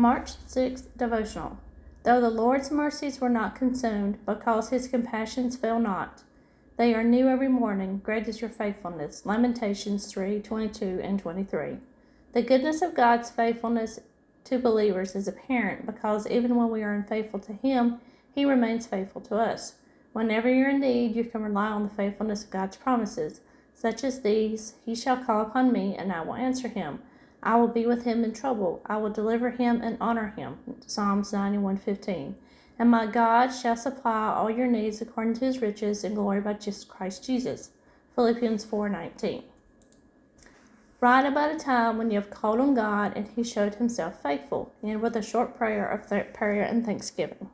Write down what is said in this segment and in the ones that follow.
March 6th devotional. Though the Lord's mercies were not consumed, because his compassions fail not. They are new every morning. Great is your faithfulness. Lamentations 3:22 and 23. The goodness of God's faithfulness to believers is apparent because even when we are unfaithful to him, he remains faithful to us. Whenever you're in need, you can rely on the faithfulness of God's promises, such as these: He shall call upon me, and I will answer him. I will be with him in trouble. I will deliver him and honor him. Psalms 91:15. And my God shall supply all your needs according to his riches and glory by Christ Jesus. Philippians 4:19. Write about a time when you have called on God and he showed himself faithful. End with a short prayer of prayer and thanksgiving.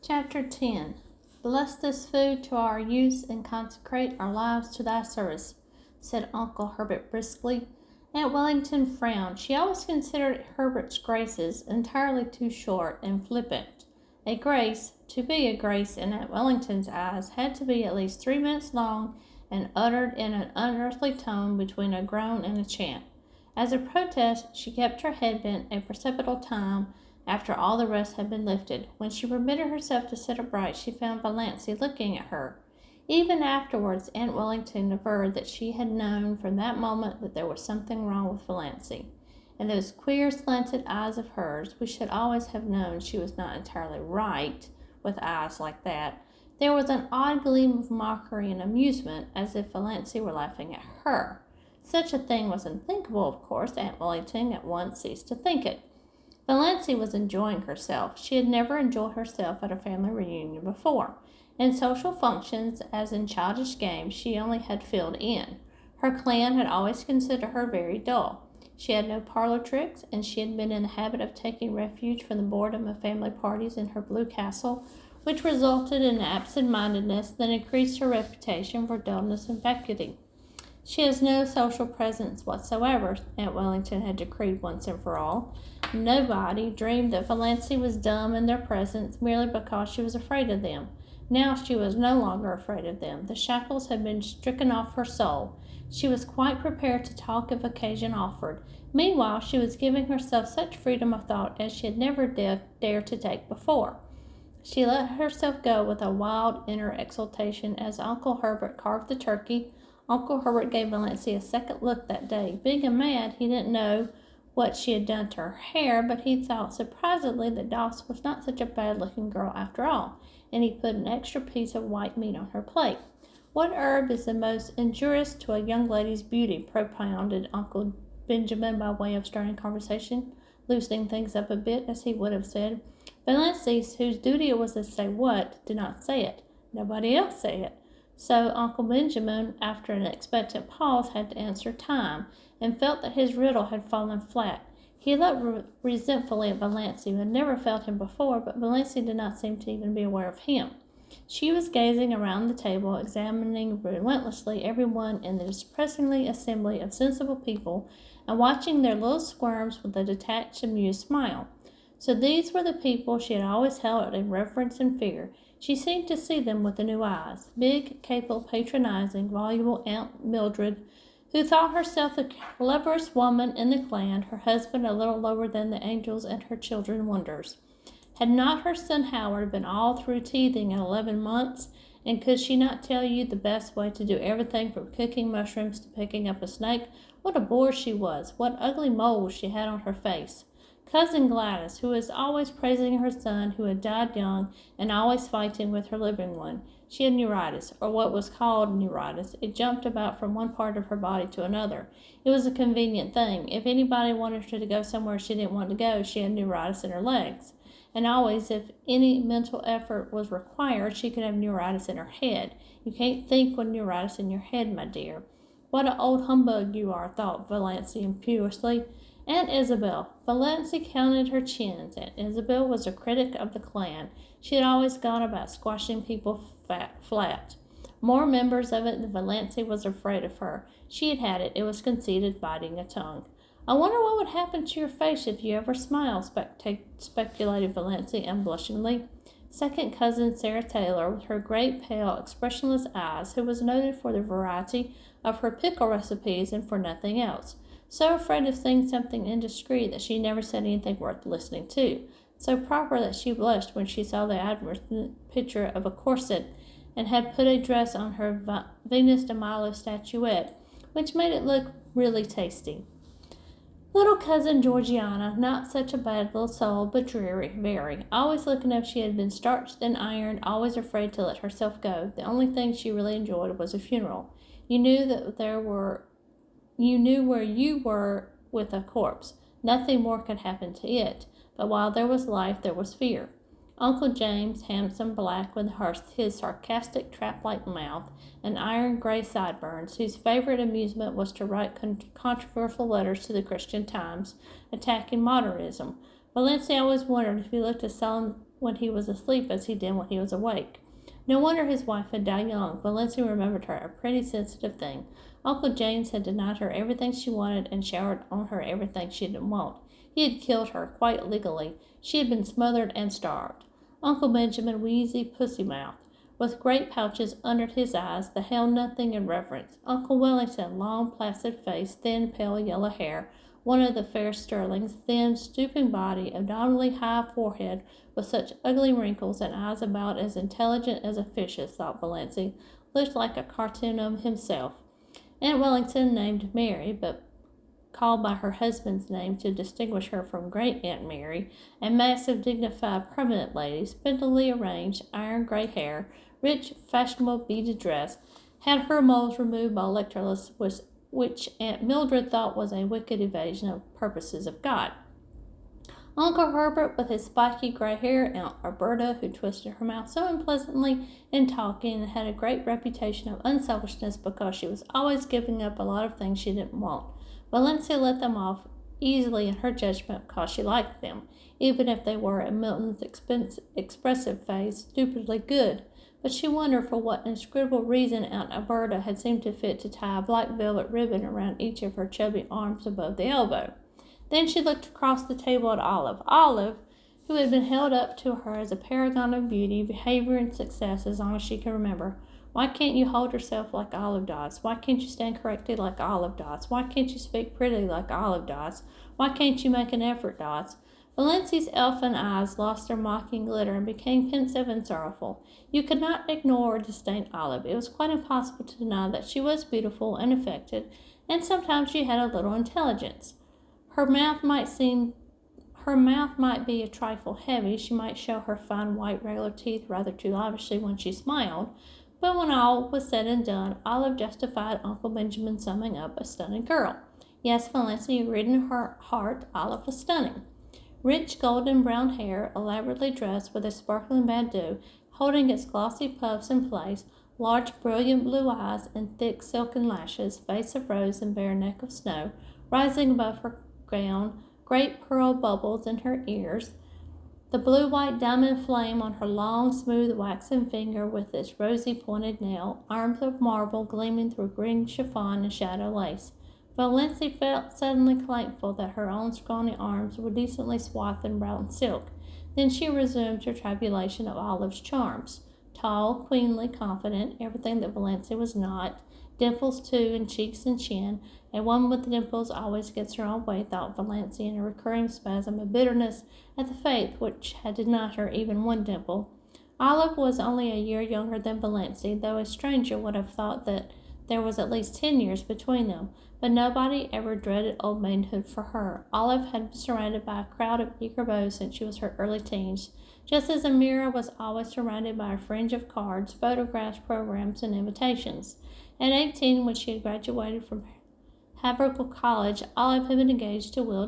Chapter 10. Bless this food to our use and consecrate our lives to thy service, said Uncle Herbert briskly. Aunt Wellington frowned. She always considered Herbert's graces entirely too short and flippant. A grace, to be a grace in Aunt Wellington's eyes, had to be at least 3 minutes long and uttered in an unearthly tone between a groan and a chant. As a protest, she kept her head bent a perceptible time after all the rest had been lifted. When she permitted herself to sit upright, she found Valancy looking at her. Even afterwards, Aunt Wellington averred that she had known from that moment that there was something wrong with Valancy. In those queer, slanted eyes of hers, we should always have known she was not entirely right with eyes like that. There was an odd gleam of mockery and amusement, as if Valancy were laughing at her. Such a thing was unthinkable, of course. Aunt Wellington at once ceased to think it. Valancy was enjoying herself. She had never enjoyed herself at a family reunion before. In social functions, as in childish games, she only had filled in. Her clan had always considered her very dull. She had no parlor tricks, and she had been in the habit of taking refuge from the boredom of family parties in her blue castle, which resulted in absent-mindedness that increased her reputation for dullness and vacuity. She has no social presence whatsoever, Aunt Wellington had decreed once and for all. Nobody dreamed that Valancy was dumb in their presence merely because she was afraid of them. Now she was no longer afraid of them. The shackles had been stricken off her soul. She was quite prepared to talk if occasion offered. Meanwhile, she was giving herself such freedom of thought as she had never dared to take before. She let herself go with a wild inner exultation as Uncle Herbert carved the turkey. Uncle Herbert gave Valancy a second look that day. Big and mad, he didn't know what she had done to her hair, but he thought surprisedly that Doss was not such a bad-looking girl after all, and he put an extra piece of white meat on her plate. What herb is the most injurious to a young lady's beauty? Propounded Uncle Benjamin by way of starting conversation, loosening things up a bit, as he would have said. Valancy, whose duty it was to say what, did not say it. Nobody else said it. So Uncle Benjamin, after an expectant pause, had to answer time, and felt that his riddle had fallen flat. He looked resentfully at Valancy, who had never felt him before, but Valancy did not seem to even be aware of him. She was gazing around the table, examining relentlessly everyone in the depressingly assembly of sensible people, and watching their little squirms with a detached, amused smile. So these were the people she had always held in reverence and fear. She seemed to see them with the new eyes. Big, capable, patronizing, voluble Aunt Mildred, who thought herself the cleverest woman in the clan, her husband a little lower than the angels, and her children wonders. Had not her son Howard been all through teething at 11 months, and could she not tell you the best way to do everything from cooking mushrooms to picking up a snake? What a bore she was! What ugly moles she had on her face! Cousin Gladys, who was always praising her son who had died young and always fighting with her living one. She had neuritis, or what was called neuritis. It jumped about from one part of her body to another. It was a convenient thing. If anybody wanted her to go somewhere she didn't want to go, she had neuritis in her legs. And always, if any mental effort was required, she could have neuritis in her head. You can't think with neuritis in your head, my dear. What an old humbug you are, thought Valancy impiously. Aunt Isabel. Valancy counted her chins. Aunt Isabel was a critic of the clan. She had always gone about squashing people flat. More members of it than Valancy was afraid of her. She had had it. It was conceited, biting a tongue. I wonder what would happen to your face if you ever smiled, speculated Valancy unblushingly. Second cousin Sarah Taylor, with her great, pale, expressionless eyes, who was noted for the variety of her pickle recipes and for nothing else, so afraid of saying something indiscreet that she never said anything worth listening to, so proper that she blushed when she saw the advertisement picture of a corset and had put a dress on her Venus de Milo statuette, which made it look really tasty. Little cousin Georgiana, not such a bad little soul, but dreary, very. Always looking as if she had been starched and ironed, always afraid to let herself go. The only thing she really enjoyed was a funeral. You knew where you were with a corpse. Nothing more could happen to it. But while there was life, there was fear. Uncle James, handsome black with his sarcastic trap-like mouth and iron-gray sideburns, whose favorite amusement was to write controversial letters to the Christian Times, attacking modernism. Valencia always wondered if he looked as solemn when he was asleep as he did when he was awake. No wonder his wife had died young. Valencia remembered her, a pretty sensitive thing. Uncle James had denied her everything she wanted and showered on her everything she didn't want. He had killed her, quite legally. She had been smothered and starved. Uncle Benjamin, wheezy pussy-mouth, with great pouches under his eyes that held nothing in reverence. Uncle Wellington, long, placid face, thin, pale yellow hair, one of the fair Sterlings, thin, stooping body, abdominally high forehead, with such ugly wrinkles and eyes about as intelligent as a fish's, thought Valancy, looked like a cartoon of himself. Aunt Wellington, named Mary, but called by her husband's name to distinguish her from Great Aunt Mary, a massive, dignified, prominent lady, spindily arranged, iron-gray hair, rich, fashionable beaded dress, had her moles removed by electrolysis, which Aunt Mildred thought was a wicked evasion of purposes of God. Uncle Herbert, with his spiky gray hair, Aunt Alberta, who twisted her mouth so unpleasantly in talking and had a great reputation of unselfishness because she was always giving up a lot of things she didn't want. Valencia let them off easily in her judgment because she liked them, even if they were, in Milton's expressive phrase, stupidly good. But she wondered for what inscrutable reason Aunt Alberta had seemed to fit to tie a black velvet ribbon around each of her chubby arms above the elbow. Then she looked across the table at Olive, who had been held up to her as a paragon of beauty, behavior, and success as long as she could remember. Why can't you hold yourself like Olive does? Why can't you stand correctly like Olive does? Why can't you speak prettily like Olive does? Why can't you make an effort, does? Valencia's elfin eyes lost their mocking glitter and became pensive and sorrowful. You could not ignore or disdain Olive. It was quite impossible to deny that she was beautiful and affected, and sometimes she had a little intelligence. Her mouth might be a trifle heavy. She might show her fine white regular teeth rather too lavishly when she smiled. But when all was said and done, Olive justified Uncle Benjamin's summing up a stunning girl. Yes, Valencia agreed in her heart, Olive was stunning. Rich golden brown hair, elaborately dressed with a sparkling bandeau, holding its glossy puffs in place, large brilliant blue eyes and thick silken lashes, face of rose and bare neck of snow, rising above her gown, great pearl bubbles in her ears, the blue-white diamond flame on her long, smooth, waxen finger with its rosy pointed nail, arms of marble gleaming through green chiffon and shadow lace. Valencia felt suddenly thankful that her own scrawny arms were decently swathed in brown silk. Then she resumed her tabulation of Olive's charms. Tall, queenly, confident, everything that Valencia was not, dimples too in cheeks and chin. A woman with dimples always gets her own way, thought Valencia in a recurring spasm of bitterness at the fate which had denied her even one dimple. Olive was only a year younger than Valencia, though a stranger would have thought that there was at least 10 years between them, but nobody ever dreaded old maidenhood for her. Olive had been surrounded by a crowd of eager beaux since she was her early teens, just as Amira was always surrounded by a fringe of cards, photographs, programs, and invitations. At 18, when she had graduated from Havergal College, Olive had been engaged to Will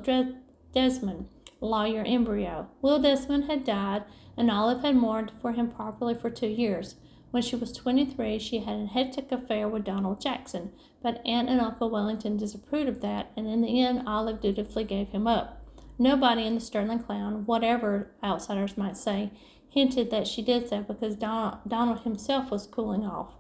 Desmond, lawyer embryo. Will Desmond had died, and Olive had mourned for him properly for 2 years. When she was 23, she had a hectic affair with Donald Jackson, but Aunt and Uncle Wellington disapproved of that, and in the end Olive dutifully gave him up. Nobody in the Sterling clan, whatever outsiders might say, hinted that she did so because Donald himself was cooling off.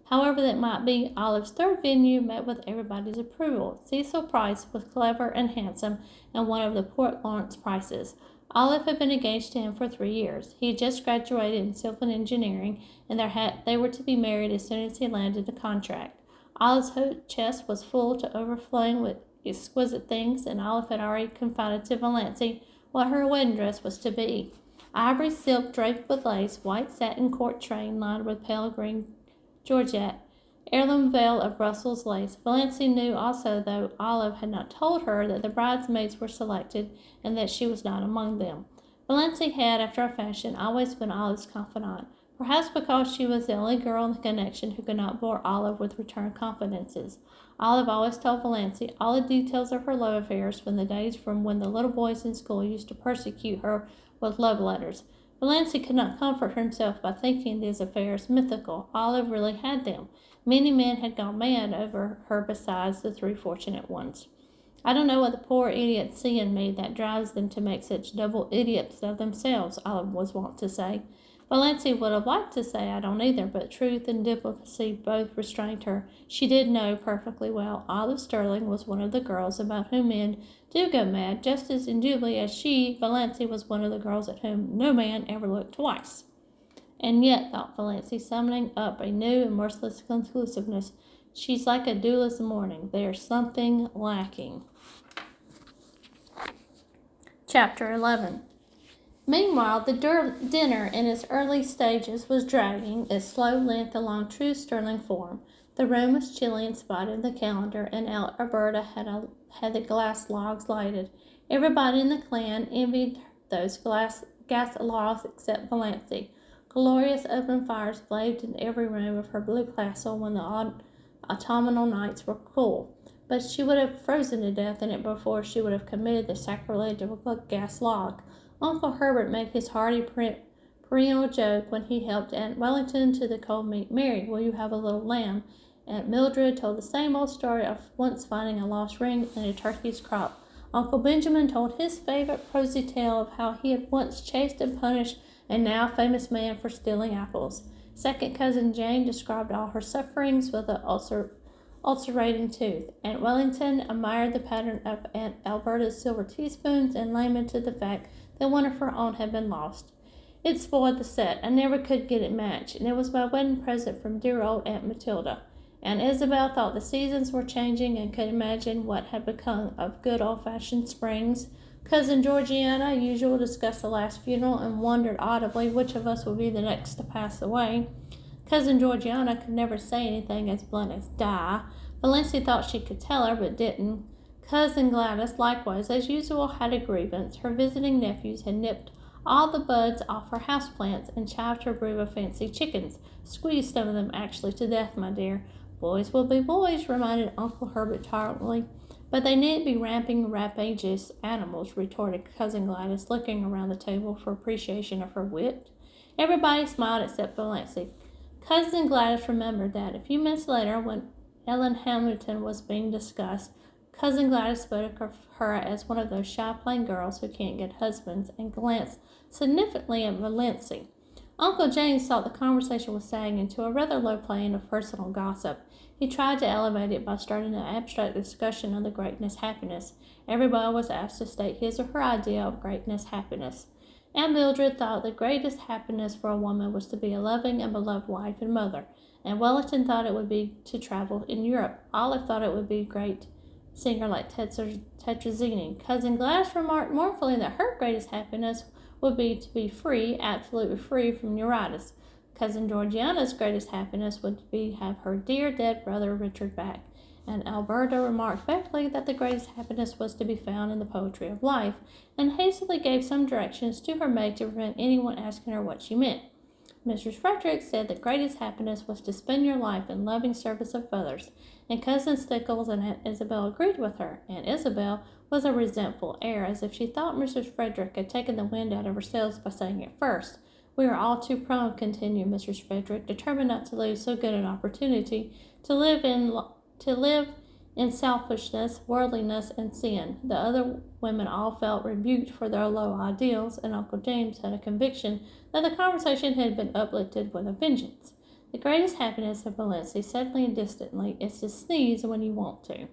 However that might be, Olive's third venue met with everybody's approval. Cecil Price was clever and handsome and one of the Port Lawrence Prices. Olive had been engaged to him for 3 years. He had just graduated in civil engineering, and they were to be married as soon as he landed a contract. Olive's chest was full to overflowing with exquisite things, and Olive had already confided to Valancy what her wedding dress was to be. Ivory silk draped with lace, white satin court train lined with pale green georgette, heirloom veil of Brussels lace. Valancy knew also, though Olive had not told her, that the bridesmaids were selected and that she was not among them. Valancy had, after a fashion, always been Olive's confidant, perhaps because she was the only girl in the connection who could not bore Olive with return confidences. Olive always told Valancy all the details of her love affairs from the days from when the little boys in school used to persecute her with love letters. Valancy could not comfort himself by thinking these affairs mythical. Olive really had them. Many men had gone mad over her besides the 3 fortunate ones. I don't know what the poor idiots see in me that drives them to make such double idiots of themselves, Olive was wont to say. Valancy would have liked to say I don't either, but truth and diplomacy both restrained her. She did know perfectly well Olive Sterling was one of the girls about whom men do go mad, just as indubitably as she, Valancy, was one of the girls at whom no man ever looked twice. And yet, thought Valancy, summoning up a new and merciless conclusiveness, she's like a dewless morning. There's something lacking. Chapter 11. Meanwhile, the dinner in its early stages was dragging its slow length along true Sterling form. The room was chilly in spite of the calendar, and Alberta had the glass logs lighted. Everybody in the clan envied those gas logs except Valancy. Glorious open fires blazed in every room of her blue castle when the autumnal nights were cool, but she would have frozen to death in it before she would have committed the sacrilege of a gas log. Uncle Herbert made his hearty perennial joke when he helped Aunt Wellington to the cold meat. Mary, will you have a little lamb? Aunt Mildred told the same old story of once finding a lost ring in a turkey's crop. Uncle Benjamin told his favorite prosy tale of how he had once chased and punished a now famous man for stealing apples. Second cousin Jane described all her sufferings with an ulcerating tooth. Aunt Wellington admired the pattern of Aunt Alberta's silver teaspoons and lamented the fact that one of her own had been lost. It spoiled the set. I never could get it matched, and it was my wedding present from dear old Aunt Matilda. Aunt Isabel thought the seasons were changing and could imagine what had become of good old-fashioned springs. Cousin Georgiana usually discussed the last funeral and wondered audibly which of us would be the next to pass away. Cousin Georgiana could never say anything as blunt as die. Valancy thought she could tell her, but didn't. Cousin Gladys, likewise, as usual, had a grievance. Her visiting nephews had nipped all the buds off her houseplants and chived her brood of fancy chickens. Squeezed some of them actually to death, my dear. Boys will be boys, reminded Uncle Herbert tolerantly. But they needn't be rampagious animals, retorted Cousin Gladys, looking around the table for appreciation of her wit. Everybody smiled except Valancy. Cousin Gladys remembered that a few minutes later, when Ellen Hamilton was being discussed, Cousin Gladys spoke of her as one of those shy plain girls who can't get husbands, and glanced significantly at Valancy. Uncle James thought the conversation was sagging into a rather low plane of personal gossip. He tried to elevate it by starting an abstract discussion of the greatness happiness. Everybody was asked to state his or her idea of greatness happiness. Aunt Mildred thought the greatest happiness for a woman was to be a loving and beloved wife and mother. And Wellington thought it would be to travel in Europe. Olive thought it would be great singer like Tetrazzini. Cousin Gladys remarked mournfully that her greatest happiness would be to be free, absolutely free from neuritis. Cousin Georgiana's greatest happiness would be to have her dear dead brother Richard back. And Alberta remarked vaguely that the greatest happiness was to be found in the poetry of life, and hastily gave some directions to her maid to prevent anyone asking her what she meant. Mrs. Frederick said the greatest happiness was to spend your life in loving service of others, and Cousin Stickles and Aunt Isabel agreed with her. Aunt Isabel was a resentful air, as if she thought Mrs. Frederick had taken the wind out of her sails by saying it first. We are all too prone, continued Mrs. Frederick, determined not to lose so good an opportunity to live in selfishness, worldliness, and sin. The other women all felt rebuked for their low ideals, and Uncle James had a conviction that the conversation had been uplifted with a vengeance. The greatest happiness of Valancy, suddenly and distantly, is to sneeze when you want to.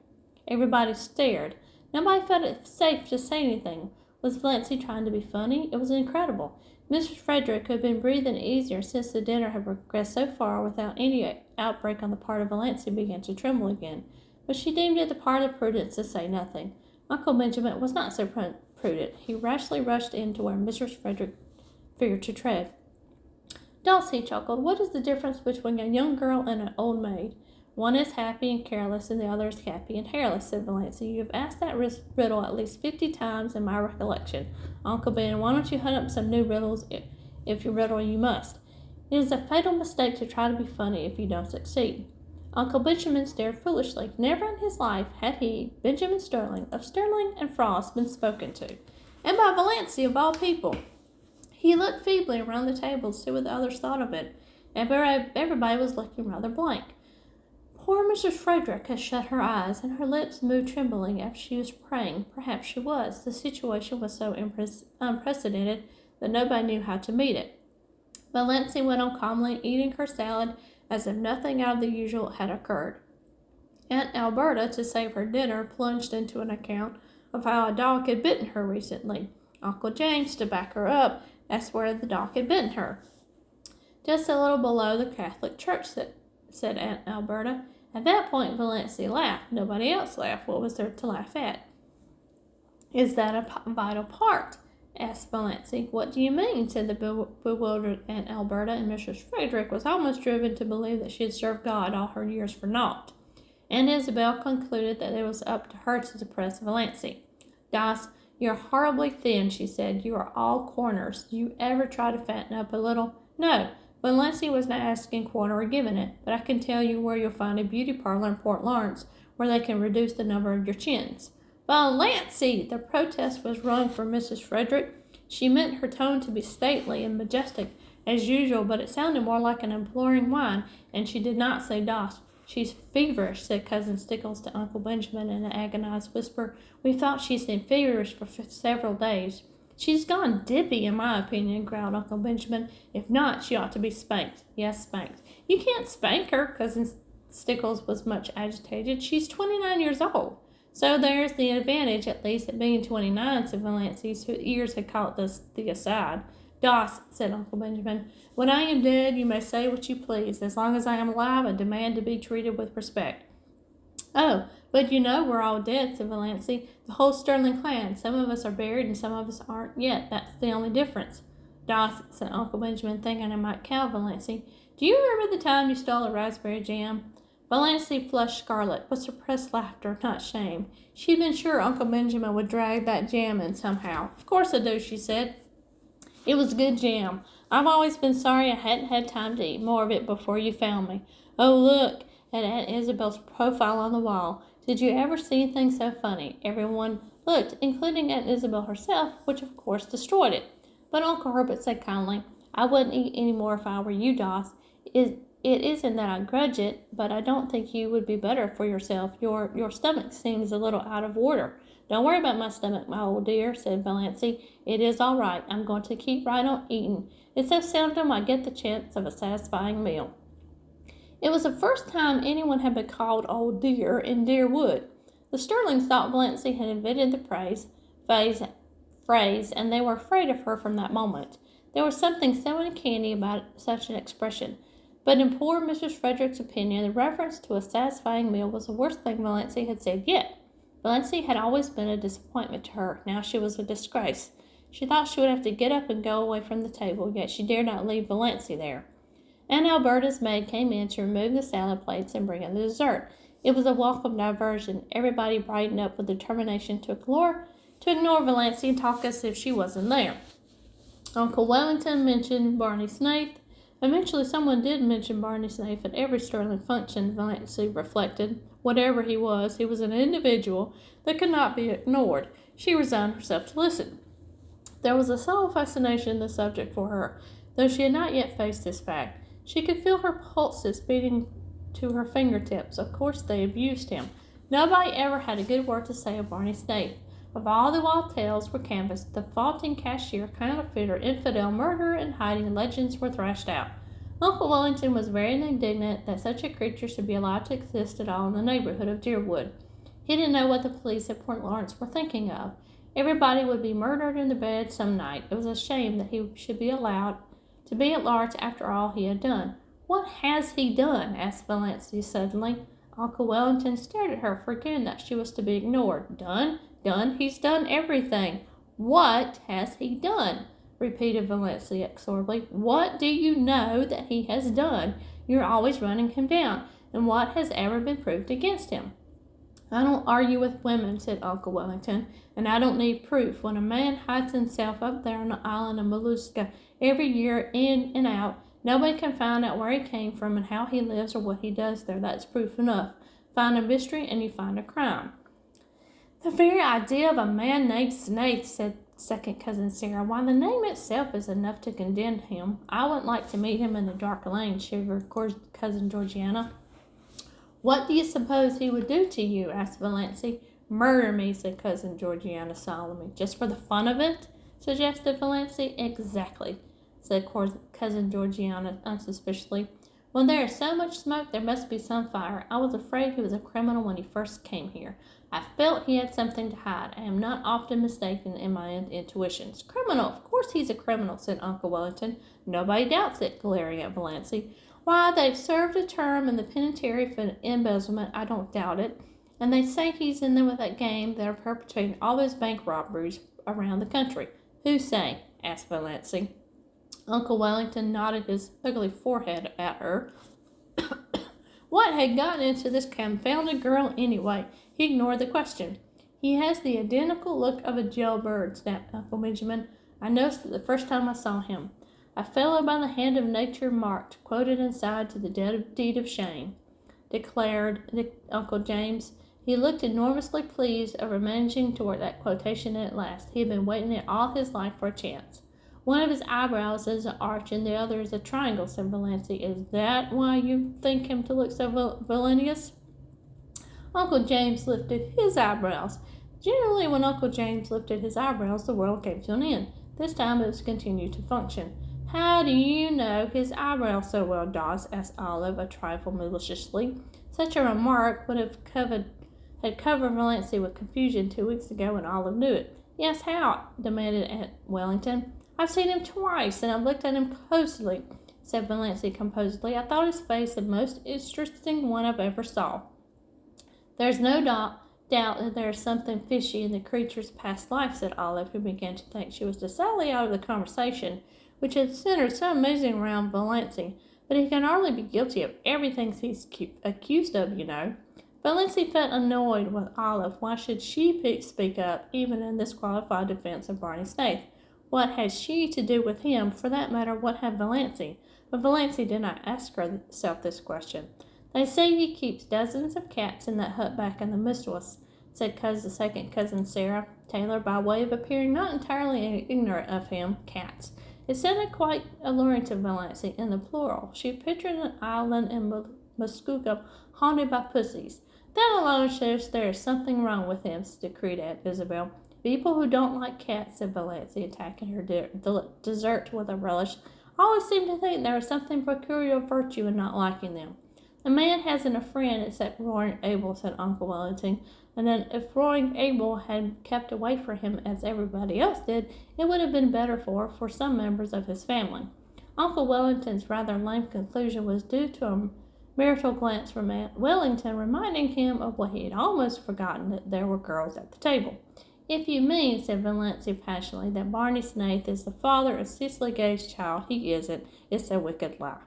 Everybody stared. Nobody felt it safe to say anything. Was Valancy trying to be funny? It was incredible. Mrs. Frederick, who had been breathing easier since the dinner had progressed so far without any outbreak on the part of Valancy, began to tremble again. but she deemed it the part of prudence to say nothing. Uncle Benjamin was not so prudent. He rashly rushed in to where Mrs. Frederick feared to tread. Dulcie, he chuckled, what is the difference between a young girl and an old maid? One is happy and careless, and the other is happy and hairless, said Valancy. You have asked that riddle at least 50 times in my recollection. Uncle Ben, why don't you hunt up some new riddles if you riddle you must? It is a fatal mistake to try to be funny if you don't succeed. Uncle Benjamin stared foolishly. Never in his life had he, Benjamin Sterling, of Sterling and Frost, been spoken to, and by Valancy of all people. He looked feebly around the table to see what the others thought of it, and everybody was looking rather blank. Poor Mrs. Frederick had shut her eyes, and her lips moved trembling as she was praying. Perhaps she was. The situation was so unprecedented that nobody knew how to meet it. Valancy went on calmly, eating her salad as if nothing out of the usual had occurred. Aunt Alberta, to save her dinner, plunged into an account of how a dog had bitten her recently. Uncle James, to back her up, asked where the dog had bitten her. Just a little below the Catholic Church, said Aunt Alberta. At that point, Valancy laughed. Nobody else laughed. What was there to laugh at? Is that a vital part? Asked Valancy. What do you mean? Said the bewildered Aunt Alberta, and Mrs. Frederick was almost driven to believe that she had served God all her years for naught. Aunt Isabel concluded that it was up to her to suppress Valancy. Doss, you're horribly thin, she said. You are all corners. Do you ever try to fatten up a little? No, Valancy was not asking quarter or giving it, but I can tell you where you'll find a beauty parlor in Port Lawrence where they can reduce the number of your chins. Valancy! The protest was wrung from Mrs. Frederick. She meant her tone to be stately and majestic as usual, but it sounded more like an imploring whine, and she did not say Doss. She's feverish, said Cousin Stickles to Uncle Benjamin in an agonized whisper. We thought she's been feverish for several days. She's gone dippy, in my opinion, growled Uncle Benjamin. If not, she ought to be spanked. Yes, spanked. You can't spank her, Cousin Stickles was much agitated. She's 29 years old. So there's the advantage, at least, at being 29, said Valancy, whose ears had caught the aside. Doss, said Uncle Benjamin, when I am dead, you may say what you please. As long as I am alive, I demand to be treated with respect. Oh, but you know we're all dead, said Valancy. The whole Sterling clan. Some of us are buried and some of us aren't yet. That's the only difference. Doss, said Uncle Benjamin, thinking I might cow Valancy. Do you remember the time you stole a raspberry jam? Valancy flushed scarlet, with suppressed laughter, not shame. She'd been sure Uncle Benjamin would drag that jam in somehow. Of course I do, she said. It was good jam. I've always been sorry I hadn't had time to eat more of it before you found me. Oh, look at Aunt Isabel's profile on the wall. Did you ever see anything so funny? Everyone looked, including Aunt Isabel herself, which of course destroyed it. But Uncle Herbert said kindly, I wouldn't eat any more if I were you, Doss. It isn't that I grudge it, but I don't think you would be better for yourself. Your stomach seems a little out of order. Don't worry about my stomach, my old dear, said Valancy. It is all right. I'm going to keep right on eating. It's so seldom I get the chance of a satisfying meal. It was the first time anyone had been called old dear in Deerwood. The Sterlings thought Valancy had invented the phrase, and they were afraid of her from that moment. There was something so uncanny about such an expression. But in poor Mrs. Frederick's opinion, the reference to a satisfying meal was the worst thing Valancy had said yet. Valancy had always been a disappointment to her. Now she was a disgrace. She thought she would have to get up and go away from the table, yet she dared not leave Valancy there. Aunt Alberta's maid came in to remove the salad plates and bring in the dessert. It was a welcome diversion. Everybody brightened up with determination to ignore Valancy and talk as if she wasn't there. Uncle Wellington mentioned Barney Snaith. Eventually someone did mention Barney Snaith at every Sterling function, Valancy reflected. Whatever he was an individual that could not be ignored. She resigned herself to listen. There was a subtle fascination in the subject for her, though she had not yet faced this fact. She could feel her pulses beating to her fingertips. Of course they abused him. Nobody ever had a good word to say of Barney Snaith. Of all the wild tales were canvassed, the faulting cashier, counterfeiter, infidel, murderer, and hiding legends were thrashed out. Uncle Wellington was very indignant that such a creature should be allowed to exist at all in the neighborhood of Deerwood. He didn't know what the police at Port Lawrence were thinking of. Everybody would be murdered in the bed some night. It was a shame that he should be allowed to be at large after all he had done. What has he done? Asked Valancy suddenly. Uncle Wellington stared at her, forgetting that she was to be ignored. Done? Done? He's done everything. What has he done? Repeated Valencia exorably. What do you know that he has done? You're always running him down. And what has ever been proved against him? I don't argue with women, said Uncle Wellington, and I don't need proof. When a man hides himself up there on the island of Mollusca every year in and out, nobody can find out where he came from and how he lives or what he does there. That's proof enough. Find a mystery and you find a crime. The very idea of a man named Snaith, said second cousin Sarah. Why, the name itself is enough to condemn him. I wouldn't like to meet him in the dark lane, shivered cousin Georgiana. What do you suppose he would do to you? Asked Valancy. Murder me, said cousin Georgiana solemnly. Just for the fun of it? Suggested Valancy. Exactly, said cousin Georgiana unsuspiciously. When there is so much smoke, there must be some fire. I was afraid he was a criminal when he first came here. I felt he had something to hide. I am not often mistaken in my intuitions. Criminal? Of course he's a criminal, said Uncle Wellington. Nobody doubts it, glaring at Valancy. Why, they've served a term in the penitentiary for embezzlement. I don't doubt it. And they say he's in there with that gang that are perpetrating all those bank robberies around the country. Who say? Asked Valancy. Uncle Wellington nodded his ugly forehead at her. What had gotten into this confounded girl anyway? He ignored the question. He has the identical look of a jailbird, snapped Uncle Benjamin. I noticed it the first time I saw him. A fellow by the hand of nature marked, quoted inside to the deed of shame, declared Uncle James. He looked enormously pleased over managing toward that quotation at last. He had been waiting it all his life for a chance. One of his eyebrows is an arch and the other is a triangle, said Valancy. Is that why you think him to look so villainous? Uncle James lifted his eyebrows. Generally, when Uncle James lifted his eyebrows, the world came to an end. This time it was continued to function. How do you know his eyebrows so well, Doss? Asked Olive, a trifle maliciously. Such a remark would have covered Valancy with confusion 2 weeks ago, and Olive knew it. Yes, how? Demanded Aunt Wellington. I've seen him twice, and I've looked at him closely, said Valancy composedly. I thought his face the most interesting one I've ever saw. There's no doubt that there is something fishy in the creature's past life, said Olive, who began to think she was decidedly out of the conversation, which had centered so amazing around Valancy. But he can hardly be guilty of everything he's accused of, you know. Valancy felt annoyed with Olive. Why should she speak up, even in this qualified defense of Barney Snaith? What had she to do with him? For that matter, what had Valancy? But Valancy did not ask herself this question. They say he keeps dozens of cats in that hut back in the Mistwells, said second cousin Sarah Taylor, by way of appearing not entirely ignorant of him. Cats. It sounded quite alluring to Valancy in the plural. She pictured an island in Muskoka haunted by pussies. That alone shows there is something wrong with him, decreed Aunt Isabel. People who don't like cats, said Valancy, attacking her dessert with a relish, always seem to think there is something peculiar virtue in not liking them. A man hasn't a friend except Roaring Abel, said Uncle Wellington, and then if Roaring Abel had kept away from him as everybody else did, it would have been better for some members of his family. Uncle Wellington's rather lame conclusion was due to a marital glance from Aunt Wellington, reminding him of what he had almost forgotten, that there were girls at the table. If you mean, said Valancy passionately, that Barney Snaith is the father of Cicely Gay's child, he isn't. It's a wicked lie.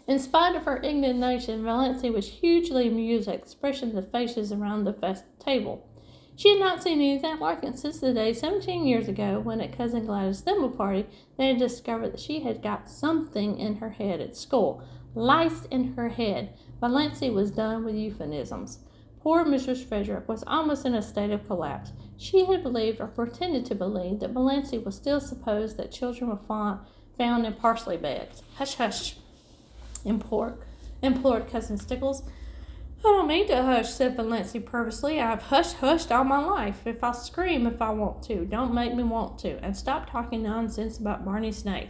In spite of her indignation, Valancy was hugely amused at the expressions of faces around the table. She had not seen anything like it since the day 17 years ago when at Cousin Gladys' thimble party they had discovered that she had got something in her head at school. Lice in her head. Valancy was done with euphemisms. Poor Mrs. Frederick was almost in a state of collapse. She had believed, or pretended to believe, that Valancy was still supposed that children were found in parsley beds. Hush, hush, implored Cousin Stickles. I don't mean to hush, said Valancy purposely. I've hushed all my life. If I'll scream if I want to, don't make me want to, and stop talking nonsense about Barney Snaith.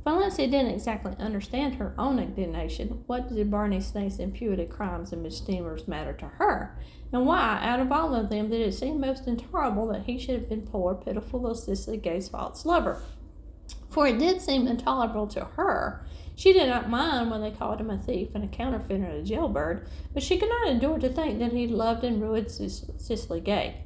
Valancy didn't exactly understand her own indignation. What did Barney Snaith's imputed crimes and misdemeanors matter to her? And why, out of all of them, did it seem most intolerable that he should have been poor, pitiful little Cicely Gay's false lover? For it did seem intolerable to her. She did not mind when they called him a thief and a counterfeiter and a jailbird, but she could not endure to think that he loved and ruined Cicely Gay.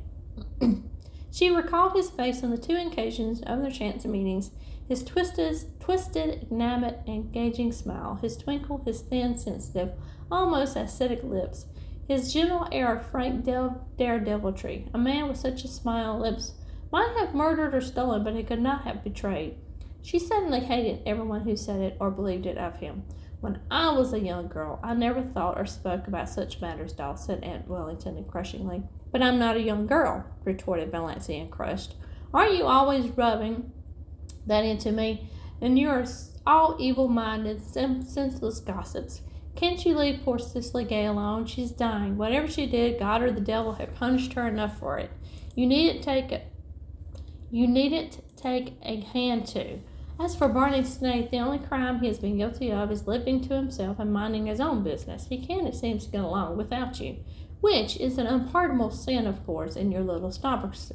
She recalled his face on the 2 occasions of their chance meetings, his twisted, enamoured, engaging smile, his twinkle, his thin, sensitive, almost ascetic lips, his gentle air of frank daredeviltry. A man with such a smile lips might have murdered or stolen, but he could not have betrayed. She suddenly hated everyone who said it or believed it of him. When I was a young girl, I never thought or spoke about such matters, Doll, said Aunt Wellington crushingly. But I'm not a young girl, retorted Valencia, crushed. Aren't you always rubbing that into me? And you're all evil-minded, senseless gossips. Can't you leave poor Cicely Gay alone? She's dying. Whatever she did, God or the devil have punished her enough for it. You needn't take a hand to. As for Barney Snaith, the only crime he has been guilty of is living to himself and minding his own business. He can, it seems, get along without you, which is an unpardonable sin, of course, in your little snobocracy.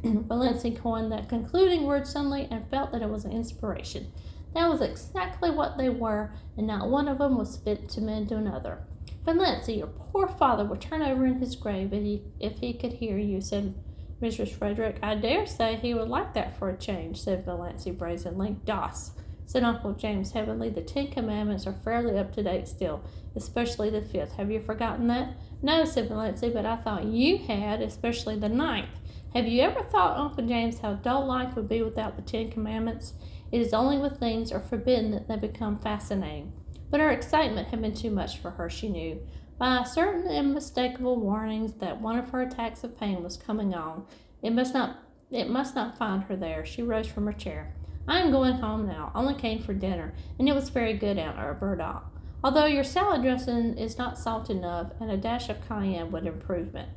Valencia coined that concluding word suddenly and felt that it was an inspiration. That was exactly what they were, and not one of them was fit to mend to another. Valencia, your poor father would turn over in his grave if he could hear you, said Mrs. Frederick. I dare say he would like that for a change, said Valencia brazenly. Doss, said Uncle James heavily, the 10 Commandments are fairly up to date still, especially the 5th. Have you forgotten that? No, said Valencia, but I thought you had, especially the 9th. Have you ever thought, Uncle James, how dull life would be without the 10 Commandments? It is only when things are forbidden that they become fascinating. But her excitement had been too much for her, she knew. By certain unmistakable warnings that one of her attacks of pain was coming on, it must not find her there. She rose from her chair. I am going home now. Only came for dinner, and it was very good, Aunt Burdock. Although your salad dressing is not salt enough, and a dash of cayenne would improve it.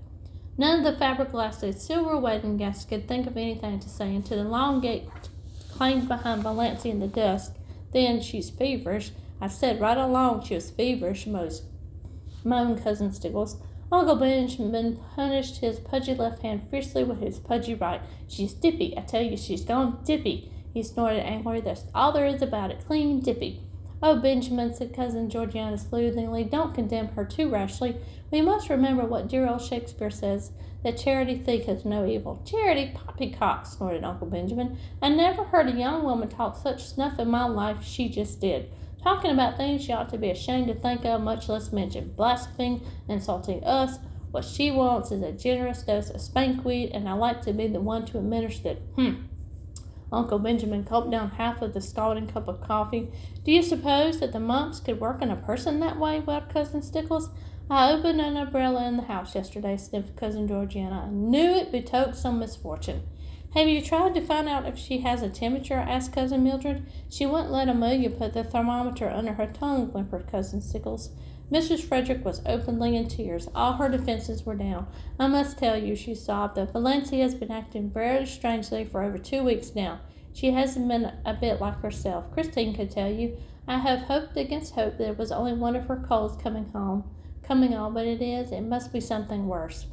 None of the fabric-lasted silver wedding guests could think of anything to say until the long gate clanged behind Valencia in the dusk. Then, she's feverish. I said right along she was feverish, moaned Cousin Stiggles. Uncle Benjamin punished his pudgy left hand fiercely with his pudgy right. She's dippy. I tell you, she's gone dippy. He snorted angrily. That's all there is about it. Clean dippy. Oh, Benjamin, said Cousin Georgiana soothingly, don't condemn her too rashly. We must remember what dear old Shakespeare says, that charity thinketh no evil. Charity poppycock, snorted Uncle Benjamin. I never heard a young woman talk such snuff in my life. She just did. Talking about things she ought to be ashamed to think of, much less mention. Blaspheming, insulting us. What she wants is a generous dose of spankweed, and I like to be the one to administer it. Uncle Benjamin gulped down half of the scalding cup of coffee. Do you suppose that the mumps could work on a person that way? Wailed Cousin Stickles. I opened an umbrella in the house yesterday, sniffed Cousin Georgiana. I knew it betokened some misfortune. Have you tried to find out if she has a temperature? Asked Cousin Mildred. She wouldn't let Amelia put the thermometer under her tongue, whimpered Cousin Stickles. Mrs. Frederick was openly in tears. All her defenses were down. I must tell you, she sobbed, that Valencia has been acting very strangely for over 2 weeks now. She hasn't been a bit like herself. Christine could tell you. I have hoped against hope that it was only one of her colds coming on, but it must be something worse.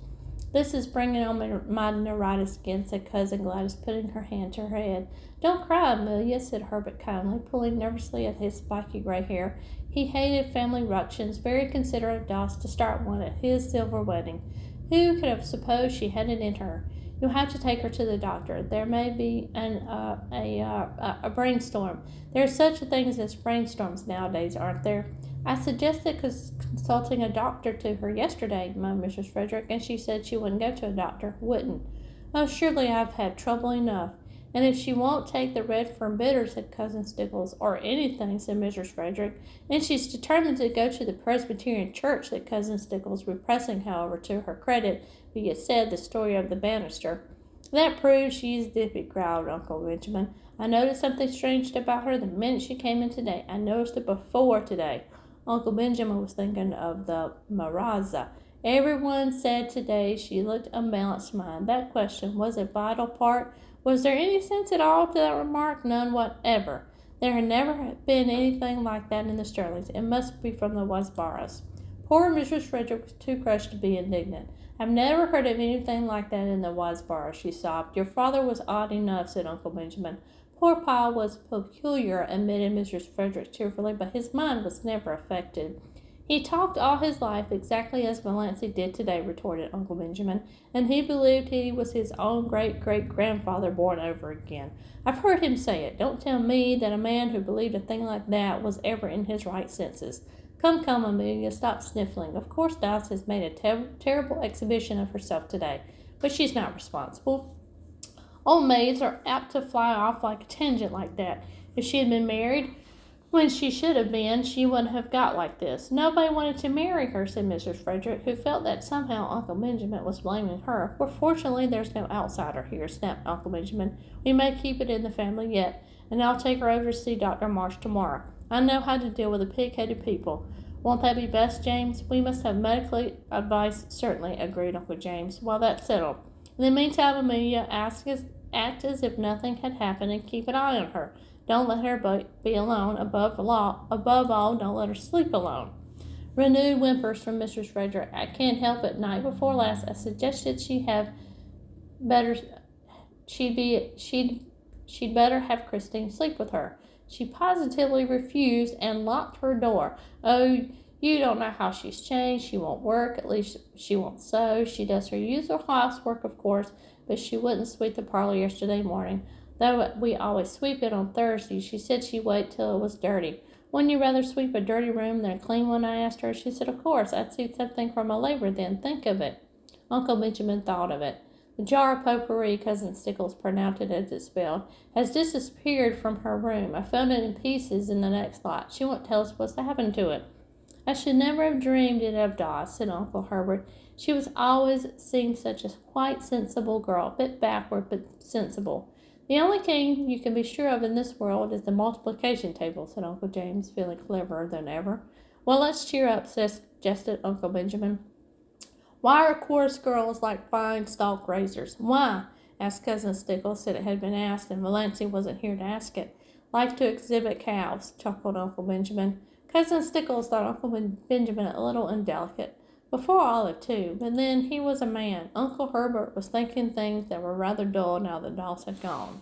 This is bringing on my neuritis again, said Cousin Gladys, putting her hand to her head. Don't cry, Amelia, said Herbert kindly, pulling nervously at his spiky gray hair. He hated family ructions, very considerate of Doss to start one at his silver wedding. Who could have supposed she had it in her? You'll have to take her to the doctor. There may be a brainstorm. There are such things as brainstorms nowadays, aren't there? I suggested consulting a doctor to her yesterday, moaned Mrs. Frederick, and she said she wouldn't go to a doctor. Wouldn't. Oh, surely I've had trouble enough. And if she won't take the red firm bitter, said Cousin Stickles, or anything, said Mrs. Frederick, and she's determined to go to the Presbyterian church, said Cousin Stickles, repressing, however, to her credit, be it said, the story of the banister. That proves she's dippy, growled Uncle Benjamin. I noticed something strange about her the minute she came in today. I noticed it before today. Uncle Benjamin was thinking of the Marazza. Everyone said today she looked unbalanced mind. That question was a vital part. Was there any sense at all to that remark? None whatever. There had never been anything like that in the Sterlings. It must be from the Wasbaras. Poor Mrs. Frederick was too crushed to be indignant. I've never heard of anything like that in the Wasbaras, she sobbed. Your father was odd enough, said Uncle Benjamin. Poor Pa was peculiar, admitted Mrs. Frederick cheerfully, but his mind was never affected. He talked all his life exactly as Melancy did today, retorted Uncle Benjamin, and he believed he was his own great-great-grandfather born over again. I've heard him say it. Don't tell me that a man who believed a thing like that was ever in his right senses. Come, Amelia, stop sniffling. Of course Dot has made a terrible exhibition of herself today, but she's not responsible. Old maids are apt to fly off like a tangent like that. If she had been married when she should have been, she wouldn't have got like this. Nobody wanted to marry her, said Mrs. Frederick, who felt that somehow Uncle Benjamin was blaming her. Well, fortunately, there's no outsider here, snapped Uncle Benjamin. We may keep it in the family yet, and I'll take her over to see Dr. Marsh tomorrow. I know how to deal with the pig-headed people. Won't that be best, James? We must have medical advice, certainly, agreed Uncle James. Well, that's settled. In the meantime, Amelia, act as if nothing had happened and keep an eye on her. Don't let her be alone. Above all, don't let her sleep alone. Renewed whimpers from Mrs. Frederick. I can't help it. Night before last, I suggested she'd better have Christine sleep with her. She positively refused and locked her door. Oh, you don't know how she's changed. She won't work. At least she won't sew. She does her usual housework, of course, but she wouldn't sweep the parlor yesterday morning. Though we always sweep it on Thursday, she said she'd wait till it was dirty. Wouldn't you rather sweep a dirty room than a clean one? I asked her. She said, of course. I'd see something for my labor then. Think of it. Uncle Benjamin thought of it. The jar of potpourri, Cousin Stickles pronounced it as it's spelled, has disappeared from her room. I found it in pieces in the next lot. She won't tell us what's happened to it. I should never have dreamed it of Dot, said Uncle Herbert. She was always seemed such a quite sensible girl, a bit backward but sensible. The only thing you can be sure of in this world is the multiplication table, said Uncle James, feeling cleverer than ever. Well, let's cheer up, suggested Uncle Benjamin. Why are chorus girls like fine stalk razors? Why? Asked Cousin Stickles, said it had been asked, and Melancy wasn't here to ask it. Like to exhibit calves, chuckled Uncle Benjamin. Cousin Stickles thought Uncle Benjamin a little indelicate. Before Olive, too, but then he was a man. Uncle Herbert was thinking things that were rather dull now the dolls had gone.